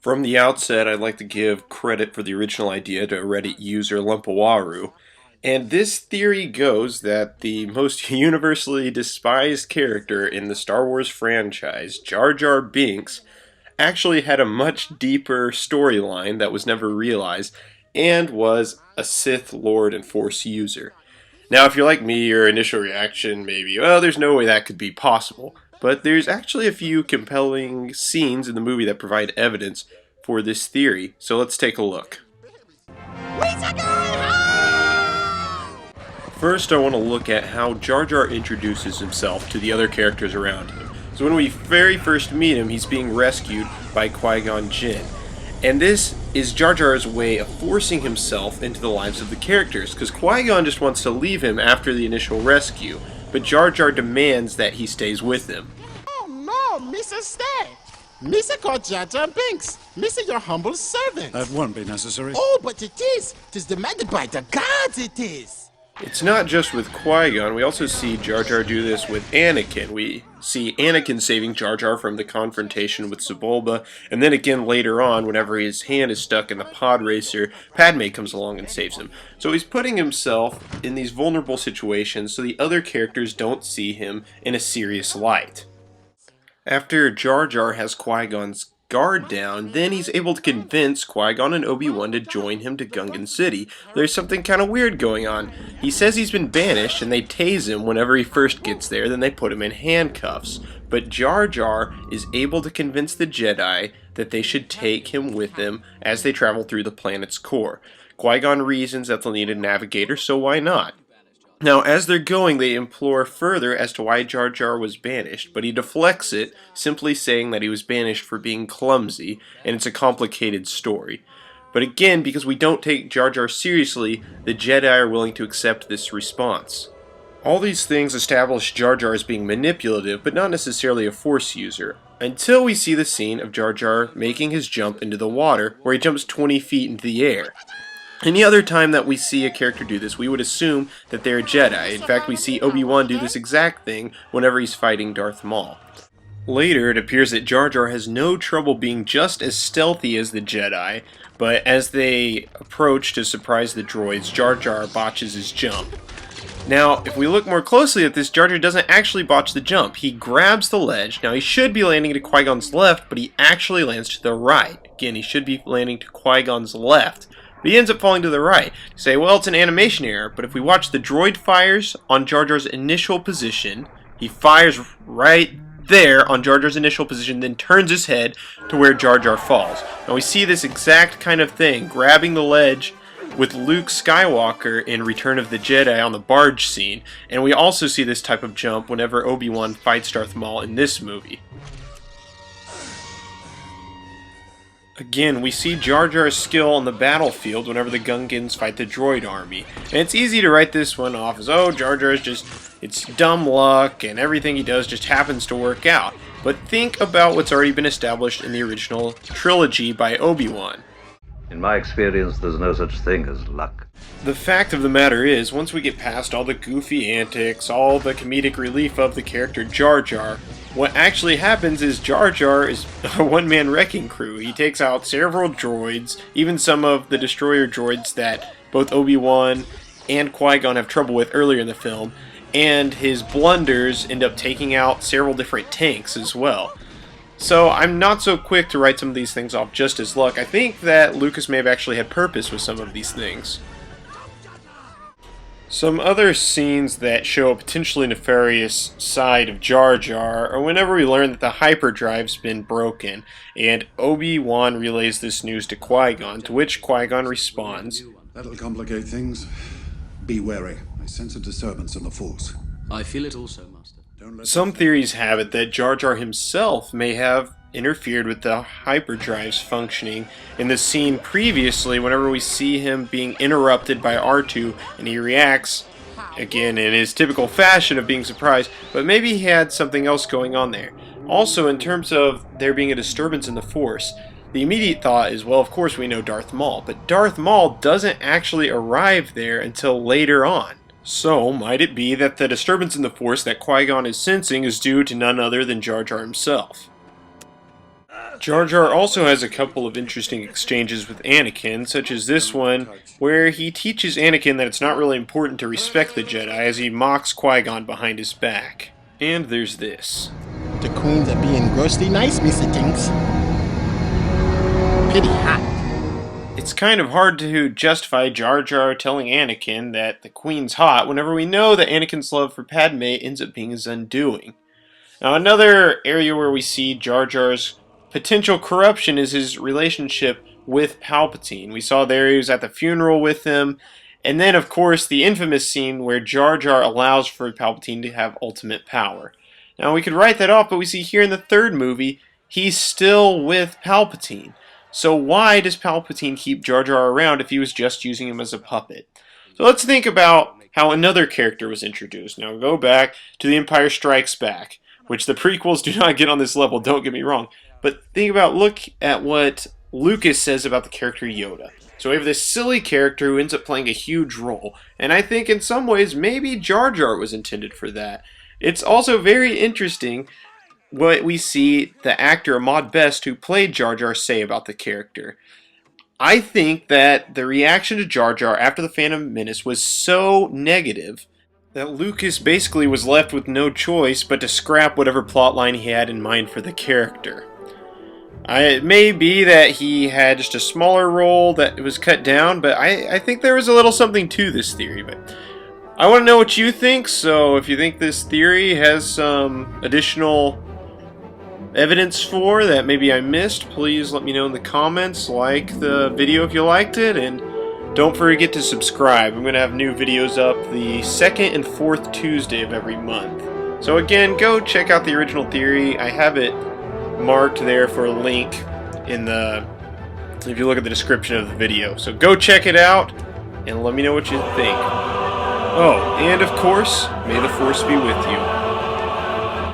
From the outset, I'd like to give credit for the original idea to Reddit user Lumpawaru. And this theory goes that the most universally despised character in the Star Wars franchise, Jar Jar Binks, actually had a much deeper storyline that was never realized and was a Sith Lord and Force user. Now, if you're like me, your initial reaction may be, well, there's no way that could be possible. But there's actually a few compelling scenes in the movie that provide evidence for this theory. So let's take a look. First, I want to look at how Jar Jar introduces himself to the other characters around him. So when we very first meet him, he's being rescued by Qui-Gon Jinn. And this is Jar Jar's way of forcing himself into the lives of the characters, because Qui-Gon just wants to leave him after the initial rescue, but Jar Jar demands that he stays with him. Oh no, Mr. Stay! Mr. called Jar Jar Binks. Mr. your humble servant. That won't be necessary. Oh, but it is. It is demanded by the gods, it is. It's not just with Qui-Gon, we also see Jar Jar do this with Anakin. We see Anakin saving Jar Jar from the confrontation with Sebulba, and then again later on, whenever his hand is stuck in the pod racer, Padme comes along and saves him. So he's putting himself in these vulnerable situations so the other characters don't see him in a serious light. After Jar Jar has Qui-Gon's guard down, then he's able to convince Qui-Gon and Obi-Wan to join him to Gungan City. There's something kind of weird going on. He says he's been banished and they tase him whenever he first gets there, then they put him in handcuffs. But Jar Jar is able to convince the Jedi that they should take him with them as they travel through the planet's core. Qui-Gon reasons that they'll need a navigator, so why not? Now, as they're going, they implore further as to why Jar Jar was banished, but he deflects it, simply saying that he was banished for being clumsy, and it's a complicated story. But again, because we don't take Jar Jar seriously, the Jedi are willing to accept this response. All these things establish Jar Jar as being manipulative, but not necessarily a Force user, until we see the scene of Jar Jar making his jump into the water, where he jumps 20 feet into the air. Any other time that we see a character do this, we would assume that they're a Jedi. In fact, we see Obi-Wan do this exact thing whenever he's fighting Darth Maul. Later, it appears that Jar Jar has no trouble being just as stealthy as the Jedi, but as they approach to surprise the droids, Jar Jar botches his jump. Now, if we look more closely at this, Jar Jar doesn't actually botch the jump. He grabs the ledge. Now, he should be landing to Qui-Gon's left, but he actually lands to the right. Again, he should be landing to Qui-Gon's left. But he ends up falling to the right. You say, well, it's an animation error, but if we watch the droid fires on Jar Jar's initial position, he fires right there on Jar Jar's initial position, then turns his head to where Jar Jar falls. Now we see this exact kind of thing, grabbing the ledge with Luke Skywalker in Return of the Jedi on the barge scene, and we also see this type of jump whenever Obi-Wan fights Darth Maul in this movie. Again, we see Jar Jar's skill on the battlefield whenever the Gungans fight the droid army. And it's easy to write this one off as, oh, Jar Jar is just, it's dumb luck, and everything he does just happens to work out. But think about what's already been established in the original trilogy by Obi-Wan. In my experience, there's no such thing as luck. The fact of the matter is, once we get past all the goofy antics, all the comedic relief of the character Jar Jar, what actually happens is Jar Jar is a one-man wrecking crew. He takes out several droids, even some of the destroyer droids that both Obi-Wan and Qui-Gon have trouble with earlier in the film, and his blunders end up taking out several different tanks as well. So I'm not so quick to write some of these things off just as luck. I think that Lucas may have actually had purpose with some of these things. Some other scenes that show a potentially nefarious side of Jar Jar are whenever we learn that the hyperdrive's been broken, and Obi-Wan relays this news to Qui-Gon, to which Qui-Gon responds, That'll complicate things. Be wary. I sense a disturbance in the Force. I feel it also, Master. Some theories have it that Jar Jar himself may have interfered with the hyperdrive's functioning in the scene previously whenever we see him being interrupted by R2 and he reacts, again in his typical fashion of being surprised, but maybe he had something else going on there. Also, in terms of there being a disturbance in the Force, the immediate thought is, well, of course we know Darth Maul, but Darth Maul doesn't actually arrive there until later on. So, might it be that the disturbance in the Force that Qui-Gon is sensing is due to none other than Jar Jar himself? Jar Jar also has a couple of interesting exchanges with Anakin, such as this one, where he teaches Anakin that it's not really important to respect the Jedi as he mocks Qui-Gon behind his back. And there's this. The queens are being grossly nice, Mr. Tinks. Pity hot. It's kind of hard to justify Jar Jar telling Anakin that the Queen's hot whenever we know that Anakin's love for Padme ends up being his undoing. Now, another area where we see Jar Jar's potential corruption is his relationship with Palpatine. We saw there he was at the funeral with him, and then, of course, the infamous scene where Jar Jar allows for Palpatine to have ultimate power. Now, we could write that off, but we see here in the third movie, he's still with Palpatine. So why does Palpatine keep Jar Jar around if he was just using him as a puppet? So let's think about how another character was introduced. Now, go back to The Empire Strikes Back, which the prequels do not get on this level, don't get me wrong. But look at what Lucas says about the character Yoda. So we have this silly character who ends up playing a huge role, and I think in some ways maybe Jar Jar was intended for that. It's also very interesting what we see the actor Ahmad Best, who played Jar Jar, say about the character. I think that the reaction to Jar Jar after The Phantom Menace was so negative that Lucas basically was left with no choice but to scrap whatever plotline he had in mind for the character. It may be that he had just a smaller role that was cut down, but I think there was a little something to this theory. But I want to know what you think, so if you think this theory has some additional evidence for that maybe I missed, please let me know in the comments. Like the video if you liked it, and don't forget to subscribe. I'm going to have new videos up the second and fourth Tuesday of every month. So again, go check out the original theory. I have it marked there for a link in the, if you look at the description of the video. So go check it out and let me know what you think. Oh, and of course, may the Force be with you.